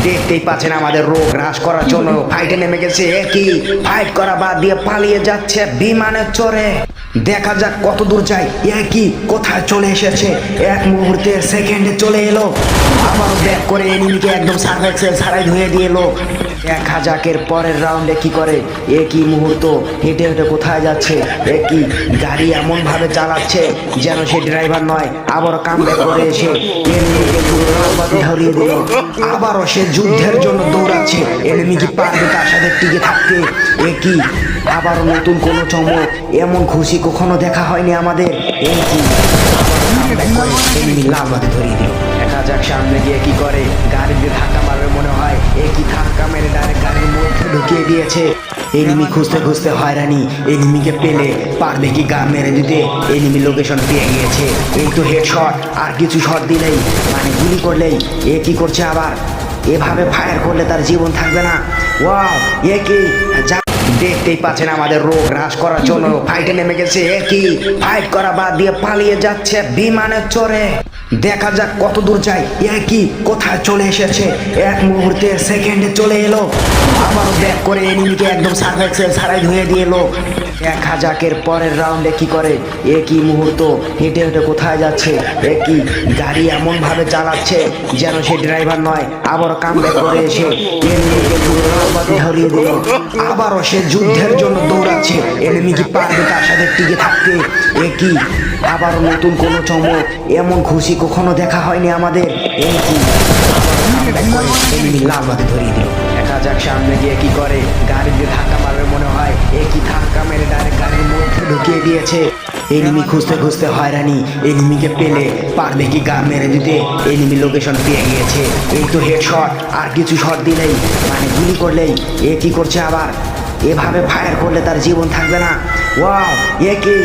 দেখতেই পাচ্ছেন আমাদের রোগ হ্রাস করার জন্য ফাইটে নেমে গেছে। একই ফাইট করা বাদ দিয়ে পালিয়ে যাচ্ছে বিমানের চড়ে। দেখা যাক কত দূর যায়। একই কোথায় চলে এসেছে, এক মুহূর্তে সেকেন্ডে চলে এলো। আবারও ব্যাক করে এনিমিকে একদম সার্ভাইক্সেল ছাড়াই ধুয়ে দিয়ে এলো। দেখা যাক এর পরের রাউন্ডে কি করে। একই মুহূর্ত হেঁটে হেঁটে কোথায় যাচ্ছে। একই গাড়ি এমন ভাবে চালাচ্ছে যেন সে ড্রাইভার নয়। আবারও কামব্যাক করে এসে এনিমিকে পুরো রাস্তা ধরিয়ে দিল। আবারও সে যুদ্ধের জন্য দৌড়াচ্ছে। এনিমি কি পারবে তার সাথে টিকে থাকতে? একই আবারও নতুন কোনো চমক, এমন খুশি কখনো দেখা হয়নি আমাদের। একই এনিমি লাল বাতি ধরিয়ে দিল। দেখা যাক সামনে গিয়ে কি করে। গাড়ি দিয়ে ধাক্কা মারবে মনে হয়। একই ধাক্কা মেরে ডাইরেক্ট গাড়ির মধ্যে ঢুকিয়ে দিয়েছে। এনিমি খুঁজতে খুঁজতে হয়রানি। এনিমিকে পেলে পারবে কি গা মেরে দিতে? এনিমি লোকেশন পেয়ে গিয়েছে। এই তো হেডশট, আর কিছু শট দিলেই মানে গুলি করলেই এ কি করছে আবার। এভাবে ফায়ার করলে তার জীবন থাকবে না। ওয়াও, একই দেখতেই পাচ্ছেন আমাদের রোগ হ্রাস করার জন্য ফাইটে নেমে গেছে। একই ফাইট করা বাদ দিয়ে পালিয়ে যাচ্ছে বিমানের চড়ে। দেখা যাক কত দূর যায়। একই কোথায় চলে এসেছে, এক মুহূর্তে সেকেন্ডে চলে এলো। আবারও ব্যাক করে এনিমিকে একদম সার্ভাইক্সেল ছাড়াই ধুয়ে দিয়ে এলো। দেখা যাক এর পরের রাউন্ডে কি করে। একই মুহূর্ত হেঁটে হেঁটে কোথায় যাচ্ছে। একই গাড়ি এমন ভাবে চালাচ্ছে যেন সে ড্রাইভার নয়। আবারও কামব্যাক করে এসে এনিমিকে পুরো রাস্তা ধরিয়ে দিল। আবারও সে যুদ্ধের জন্য দৌড়াচ্ছে। এনিমি কি পারবে তার সাথে টিকে থাকতে? একই আবারও নতুন কোনো চমক, এমন খুশি কখনো দেখা হয়নি আমাদের। একই এনিমি লাল বাতি ধরিয়ে দিল। দেখা যাক সামনে গিয়ে কি করে। গাড়ি দিয়ে ধাক্কা মারবে মনে হয়। একই ধাক্কা মেরে ডাইরেক্ট গাড়ির মধ্যে ঢুকিয়ে দিয়েছে। এনিমি খুঁজতে খুঁজতে হয়রানি। এনিমিকে পেলে পারবে কি গা মেরে দিতে? এনিমি লোকেশন পেয়ে গিয়েছে। এই তো হেডশট, আর কিছু শট দিলেই মানে গুলি করলেই এ কি করছে আবার। এভাবে ফায়ার করলে তার জীবন থাকবে না। ওয়াও, একই